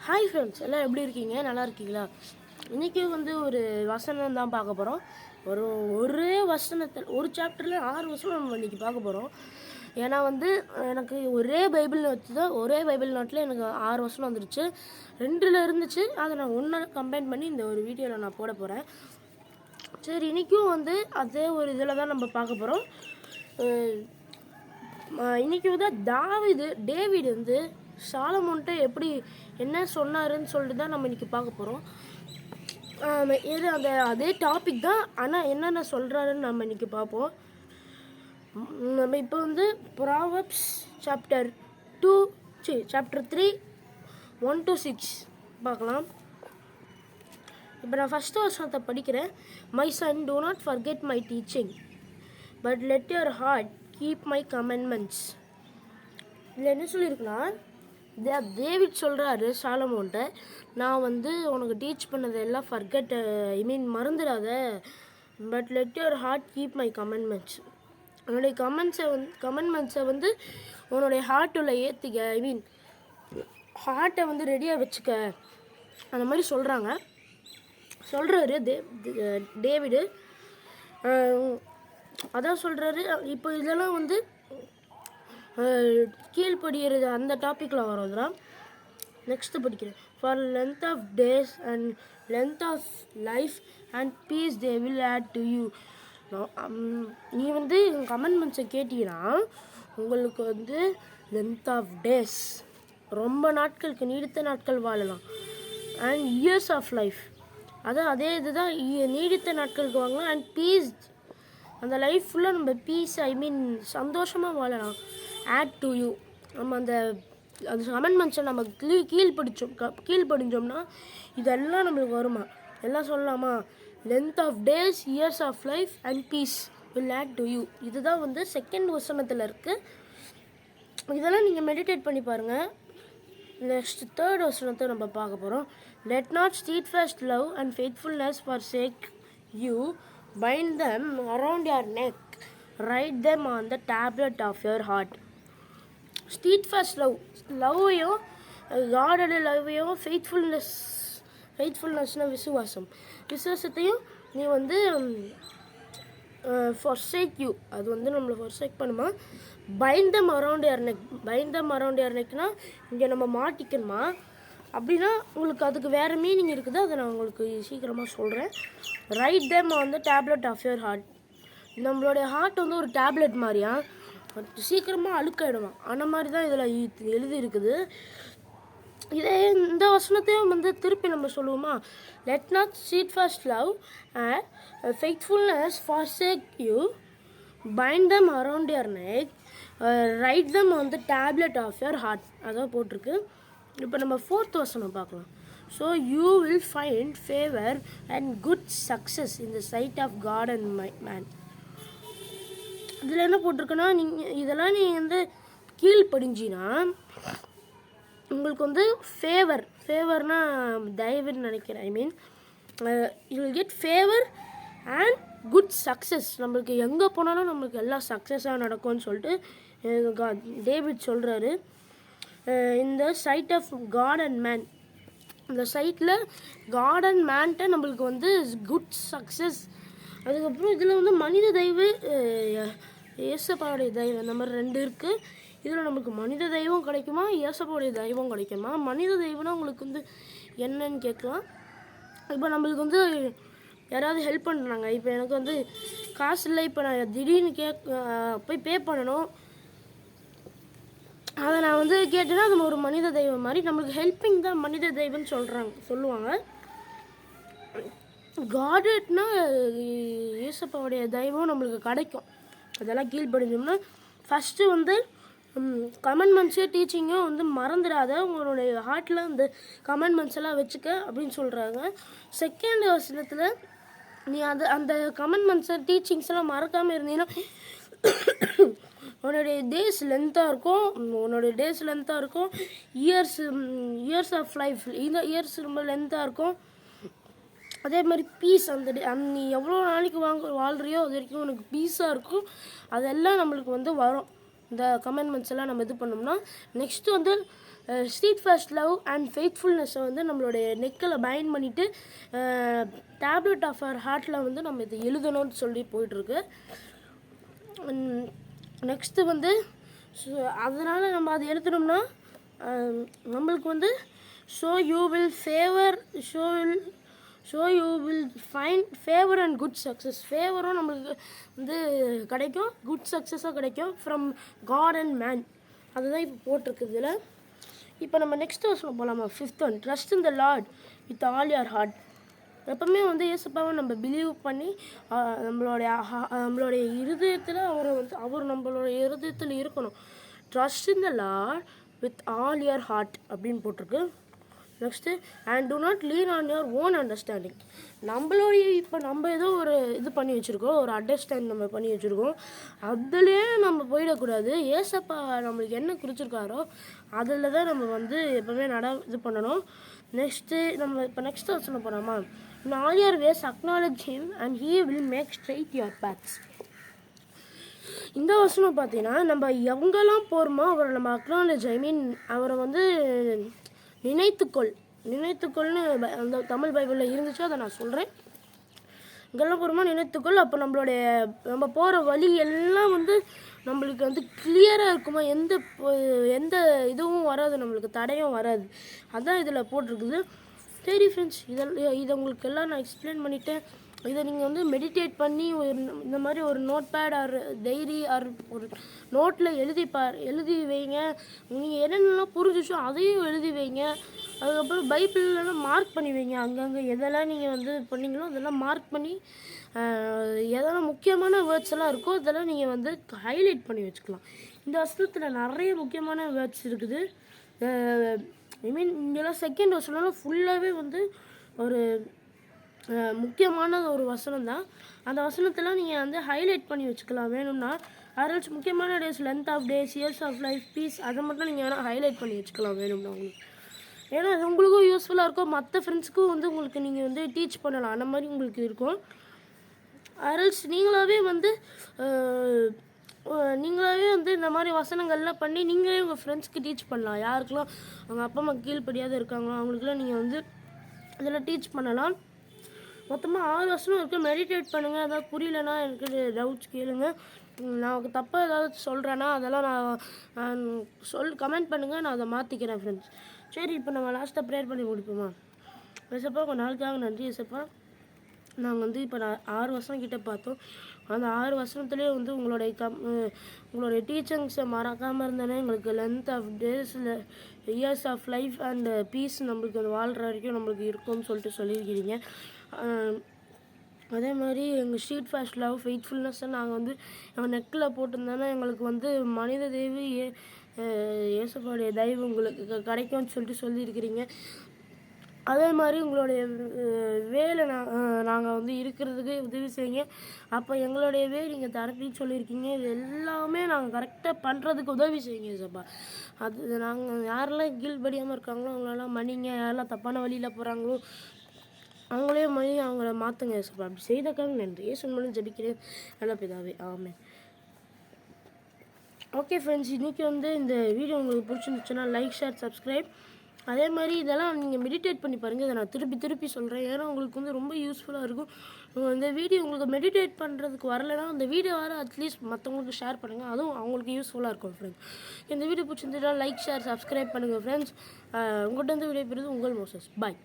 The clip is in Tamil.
ஹாய் ஃப்ரெண்ட்ஸ், எல்லாம் எப்படி இருக்கீங்க? நல்லா இருக்கீங்களா? இன்றைக்கி ஒரு வசனம் தான் பார்க்க போகிறோம். ஒரே வசனத்தில் ஒரு சாப்டரில் 6 வசனம் நம்ம இன்றைக்கி பார்க்க போகிறோம். ஏன்னா எனக்கு ஒரே பைபிள் நோட்டு தான், ஒரே பைபிள் நோட்டில் எனக்கு 6 வசனம் வந்துருச்சு. 2 இருந்துச்சு, அதை நான் ஒன்றை கம்பைன் பண்ணி இந்த ஒரு வீடியோவில் நான் போட போகிறேன். சரி, இன்றைக்கும் அதே ஒரு இதில் தான் நம்ம பார்க்க போகிறோம். இன்றைக்கி டேவிட் சாலமோன்ட்ட எப்படி என்ன சொன்னாருன்னு சொல்லிட்டு தான் நம்ம இன்றைக்கி பார்க்க போகிறோம். அதே டாபிக் தான், ஆனால் என்னென்ன சொல்கிறாருன்னு நம்ம இன்றைக்கி பார்ப்போம். நம்ம இப்போ ப்ராவர்ப்ஸ் சாப்டர் 3 1 to 6 பார்க்கலாம். இப்போ நான் ஃபஸ்ட்டு வருஷத்தை படிக்கிறேன். My son, do not forget my teaching, but let your heart keep my commandments. இதில் என்ன சொல்லியிருக்குன்னா, டேவிட் சொல்கிறாரு சாலமோன்ட்ட, நான் உனக்கு டீச் பண்ணதெல்லாம் மறந்துடாத, but let your heart keep my commandments. உன்னுடைய கமெண்ட்மெண்ட்ஸை உன்னுடைய ஹார்ட்டுள்ள ஏற்றிக்க, ஹார்ட்டை ரெடியாக வச்சுக்க, அந்த மாதிரி சொல்கிறாரு டேவிடு. அதான் சொல்கிறாரு. இப்போ இதெல்லாம் கீழ்படுகிறது அந்த டாப்பிக்கில் வரோம். நெக்ஸ்ட்டு படிக்கிறேன். For length of days and length of life and peace they will add to you. நீ கமெண்ட்மெண்ட்ஸை கேட்டீங்கன்னா உங்களுக்கு லென்த் ஆஃப் டேஸ், ரொம்ப நாட்களுக்கு நீடித்த நாட்கள் வாழலாம். அண்ட் இயர்ஸ் ஆஃப் லைஃப், அதே இதுதான், நீடித்த நாட்களுக்கு வாங்கலாம். அண்ட் பீஸ், அந்த லைஃப் ஃபுல்லாக நம்ம பீஸ் சந்தோஷமாக வாழலாம். ஆட் டு யூ, நம்ம அந்த கமெண்ட்மெண்ட்ஸை நம்ம கீழ்படிஞ்சோம்னா இதெல்லாம் நம்மளுக்கு வருமா? எல்லாம் சொல்லலாமா? Length of days, years of life and peace will add to you. இதுதான் செகண்ட் வசனத்தில் இருக்குது. இதெல்லாம் நீங்கள் மெடிடேட் பண்ணி பாருங்கள். நெக்ஸ்ட் தேர்ட் வசனத்தை நம்ம பார்க்க போகிறோம். Let not steadfast love and faithfulness forsake you, bind them around your neck, write them on the tablet of your heart. ஸ்டீட்ஃபாஸ்ட் லவ்வையும், காடோட லவ்வையும், ஃபெய்த்ஃபுல்னஸ்னால் விசுவாசத்தையும் நீ forsake you, அது நம்மளை forsake பண்ணுமா. bind them around your neckனா இங்கே நம்ம மாட்டிக்கணுமா. அப்படின்னா உங்களுக்கு அதுக்கு வேறு மீனிங் இருக்குது, அதை நான் உங்களுக்கு சீக்கிரமாக சொல்கிறேன். Right them on the tablet of your heart. நம்மளுடைய ஹார்ட் ஒரு டேப்லெட் மாதிரியா, சீக்கிரமாக அழுக்காயிடுவான். அந்த மாதிரி தான் இதில் எழுதி இருக்குது. இந்த வசனத்தையும் திருப்பி நம்ம சொல்லுவோமா. Let not steadfast love and faithfulness forsake you, bind them around your neck, write them on the tablet of your heart. அதான் போட்டிருக்கு. இப்போ நம்ம ஃபோர்த் வசனம் பார்க்கலாம். So you will find favour and good success in the sight of God and man. இதில் என்ன போட்டிருக்குன்னா, இதெல்லாம் நீங்கள் கீழ்படிஞ்சின்னா உங்களுக்கு ஃபேவர்னா தயவுன்னு நினைக்கிறேன். You will get favour and good success. நம்மளுக்கு எங்கே போனாலும் நம்மளுக்கு எல்லாம் சக்ஸஸாக நடக்கும்னு சொல்லிட்டு டேவிட் சொல்கிறாரு. இந்த sight of God and man, இந்த சைட்டில் காட் அண்ட் மேன்ட்ட நம்மளுக்கு குட் சக்ஸஸ். அதுக்கப்புறம் இதில் மனித தெய்வ, இயேசப்பாவுடைய தெய்வம், இந்த மாதிரி 2 இருக்குது. இதில் நமக்கு மனித தெய்வம் கிடைக்குமா, இயேசப்பாவுடைய தெய்வம் கிடைக்குமா? மனித தெய்வம்னா உங்களுக்கு என்னன்னு கேட்கலாம். இப்போ நம்மளுக்கு யாராவது ஹெல்ப் பண்ணுறாங்க. இப்போ எனக்கு காசு இல்லை, இப்போ நான் திடீர்னு போய் பே பண்ணணும். அதை நான் கேட்டேன்னா அது ஒரு மனித தெய்வம் மாதிரி. நம்மளுக்கு ஹெல்ப்பிங் தான் மனித தெய்வம்னு சொல்லுவாங்க. காட்னா இயேசப்பாவுடைய தெய்வம் நம்மளுக்கு கிடைக்கும். அதெல்லாம் கீழ்படிஞ்சோம்னா ஃபஸ்ட்டு கமெண்ட்மெண்ட்ஸையும் டீச்சிங்கும் மறந்துடாத, உங்களுடைய ஹார்ட்டில் அந்த கமெண்ட்மெண்ட்ஸ் எல்லாம் வச்சுக்க அப்படின்னு சொல்கிறாங்க. செகண்ட் வசனத்தில் நீ அந்த கமெண்ட்மெண்ட்ஸை டீச்சிங்ஸ் எல்லாம் மறக்காமல் இருந்தீங்கன்னா உன்னுடைய டேஸ் லென்த்தாக இருக்கும். இயர்ஸ் ஆஃப் லைஃப், இந்த இயர்ஸ் ரொம்ப லென்த்தாக இருக்கும். அதே மாதிரி பீஸ், நீ எவ்வளோ நாளைக்கு வாழ்கிறியோ அது வரைக்கும் உனக்கு பீஸாக இருக்கும். அதெல்லாம் நம்மளுக்கு வரும். இந்த கமெண்ட்மெண்ட்ஸ் எல்லாம் நம்ம இது பண்ணோம்னா. Next street first love and ஃபெய்த்ஃபுல்னஸை வந்து நம்மளுடைய நெக்கில் பைண்ட் பண்ணிவிட்டு டேப்லெட் ஆஃப் அவர் ஹார்ட்டில் வந்து நம்ம இதை எழுதணும்னு சொல்லி போயிட்டுருக்கு. நெக்ஸ்ட்டு வந்து அதனால் நம்ம அதை எழுதணும்னா நம்மளுக்கு வந்து so you will find favour and good success. ஃபேவரும் நம்மளுக்கு வந்து கிடைக்கும், குட் சக்ஸஸாக கிடைக்கும் ஃப்ரம் காட் அண்ட் மேன். அதுதான் இப்போ போட்டிருக்கு இதில். இப்போ நம்ம நெக்ஸ்ட் வருஷம் போகலாமா? 5th one, trust in the Lord with all your heart. எப்பவுமே வந்து இயேசுப்பாவை நம்ம பிலீவ் பண்ணி நம்மளுடைய இருதயத்தில் அவர் நம்மளுடைய இருதயத்தில் இருக்கணும். Trust in the Lord with all your heart அப்படின்னு போட்டிருக்கு. Next and do not lean on your own understanding. நம்மளுடைய இப்போ நம்ம ஏதோ ஒரு இது பண்ணி வச்சுருக்கோம், ஒரு அண்டர்ஸ்டாண்ட் நம்ம பண்ணி வச்சுருக்கோம், அதுலேயே நம்ம போயிடக்கூடாது. ஏசப்பா நம்மளுக்கு என்ன குறிச்சிருக்காரோ அதில் தான் நம்ம வந்து எப்போவுமே இது பண்ணணும். நெக்ஸ்ட்டு நம்ம இப்போ நெக்ஸ்ட் வசனம் போகிறோமா? In all your ways acknowledge him and he will make straight your paths. இந்த வசனம் பார்த்தீங்கன்னா நம்ம எங்கெல்லாம் போகிறோமோ அவரை நம்ம அக்னாலேஜ் அவரை வந்து நினைத்துக்கொள்னு அந்த தமிழ் பைபிளில் இருந்துச்சு, அதை நான் சொல்கிறேன். இங்கெல்லாம் போகிறோமா நினைத்துக்கொள். அப்போ நம்ம போகிற வழி எல்லாம் வந்து நம்மளுக்கு வந்து கிளியராக இருக்குமா, எந்த இதுவும் வராது, நம்மளுக்கு தடையும் வராது. அதுதான் இதில் போட்டிருக்குது. சரி ஃப்ரெண்ட்ஸ், இதை உங்களுக்கு எல்லாம் நான் எக்ஸ்பிளைன் பண்ணிட்டேன். இதை நீங்கள் வந்து மெடிடேட் பண்ணி இந்த மாதிரி ஒரு note pad or diary or ஒரு நோட்டில் எழுதி வைங்க. நீங்கள் என்னென்னலாம் புரிஞ்சிச்சோ அதையும் எழுதி வைங்க. அதுக்கப்புறம் பைபிள்லாம் மார்க் பண்ணி வைங்க. அங்கங்கே எதெல்லாம் நீங்கள் வந்து பண்ணீங்களோ அதெல்லாம் மார்க் பண்ணி எதெல்லாம் முக்கியமான வேர்ட்ஸ் எல்லாம் இருக்கோ அதெல்லாம் நீங்கள் வந்து ஹைலைட் பண்ணி வச்சுக்கலாம். இந்த வசனத்தில் நிறைய முக்கியமான வேர்ட்ஸ் இருக்குது. இங்கெல்லாம் செகண்ட் வசனம் ஃபுல்லாகவே வந்து ஒரு முக்கியமான ஒரு வசனம் தான். அந்த வசனத்தெல்லாம் நீங்கள் வந்து ஹைலைட் பண்ணி வச்சுக்கலாம் வேணும்னா. அரல்ஸ் முக்கியமான days, length of days, years of life, peace, அதை மட்டும் நீங்கள் வேணால் ஹைலைட் பண்ணி வச்சுக்கலாம் வேணும்னா உங்களுக்கு. ஏன்னா அது உங்களுக்கும் யூஸ்ஃபுல்லாக இருக்கும், மற்ற ஃப்ரெண்ட்ஸுக்கும் வந்து உங்களுக்கு நீங்கள் வந்து டீச் பண்ணலாம், அந்த மாதிரி உங்களுக்கு இருக்கும். அரல்ஸ் நீங்களாகவே வந்து இந்த மாதிரி வசனங்கள்லாம் பண்ணி நீங்களே உங்கள் ஃப்ரெண்ட்ஸ்க்கு டீச் பண்ணலாம். யாருக்கெல்லாம் அவங்க அப்பா அம்மா கீழ்படியாத இருக்காங்களோ அவங்களுக்குலாம் நீங்கள் வந்து இதெல்லாம் டீச் பண்ணலாம். மொத்தமாக 6 வசனம் இருக்குது. மெடிடேட் பண்ணுங்கள். ஏதாவது புரியலன்னா எனக்கு டவுட்ஸ் கேளுங்க. நான் தப்பாக ஏதாவது சொல்கிறேன்னா அதெல்லாம் நான் கமெண்ட் பண்ணுங்கள், நான் அதை மாற்றிக்கிறேன் ஃப்ரெண்ட்ஸ். சரி, இப்போ நம்ம லாஸ்ட்டாக ப்ரேயர் பண்ணி முடிப்போமா? ஏசப்பா கொஞ்சம் நாளுக்காக நன்றி ஏசப்பா. நாங்கள் வந்து இப்போ 6 வசனம் கிட்டே பார்த்தோம். அந்த 6 வசனத்துலேயே வந்து உங்களுடைய டீச்சிங்ஸை மறக்காமல் இருந்தேன்னா எங்களுக்கு லென்த் ஆஃப் டேஸில் years of life and peace நம்மளுக்கு அது வாழ்கிற வரைக்கும் நம்மளுக்கு இருக்கும்னு சொல்லிட்டு சொல்லியிருக்கிறீங்க. அதே மாதிரி எங்கள் ஸ்ட்ரீட் ஃபர்ஸ்ட் லவ் ஃபெய்த்ஃபுல்னஸை நாங்கள் வந்து எங்கள் நெக்கில் போட்டிருந்தோன்னா எங்களுக்கு வந்து மனித தெய்வம் இயேசுவோடைய தயவு உங்களுக்கு கிடைக்கும்னு சொல்லிட்டு சொல்லியிருக்கிறீங்க. அதே மாதிரி உங்களுடைய வேலை நாங்கள் வந்து இருக்கிறதுக்கு உதவி செய்யுங்க. அப்போ எங்களுடைய நீங்கள் தரப்பின்னு சொல்லியிருக்கீங்க. இது எல்லாமே நாங்கள் கரெக்டாக பண்ணுறதுக்கு உதவி செய்யுங்க ஏசப்பா. அது நாங்கள் யாரெல்லாம் கீழ்படியாமல் இருக்காங்களோ அவங்களெல்லாம் மன்னிங்க. யாரெல்லாம் தப்பான வழியில் போகிறாங்களோ அவங்களே அவங்கள மாற்றுங்க ஏசப்பா. அப்படி செய்தக்காக நன்றி. ஏசு மூலம் ஜெபிக்கிறேன் நல்ல பிதாவே, ஆமென். ஓகே ஃப்ரெண்ட்ஸ், இன்றைக்கி வந்து இந்த வீடியோ உங்களுக்கு பிடிச்சிருந்துச்சுன்னா லைக், ஷேர், சப்ஸ்கிரைப். அதே மாதிரி இதெல்லாம் நீங்கள் மெடிடேட் பண்ணி பாருங்கள். இதை நான் திருப்பி சொல்கிறேன், ஏன்னா உங்களுக்கு வந்து ரொம்ப யூஸ்ஃபுல்லாக இருக்கும். இந்த வீடியோ உங்களுக்கு மெடிடேட் பண்ணுறதுக்கு வரலைன்னா அந்த வீடியோ அட்லீஸ்ட் மற்றவங்களுக்கு ஷேர் பண்ணுங்கள், அதுவும் அவங்களுக்கு யூஸ்ஃபுல்லாக இருக்கும் ஃப்ரெண்ட்ஸ். இந்த வீடியோ பிடிச்சிருந்துச்சுன்னா லைக், ஷேர், சப்ஸ்கிரைப் பண்ணுங்கள் ஃப்ரெண்ட்ஸ். உங்கள்கிட்ட வந்து விடைபெறுவது உங்கள் மோசஸ். பாய்.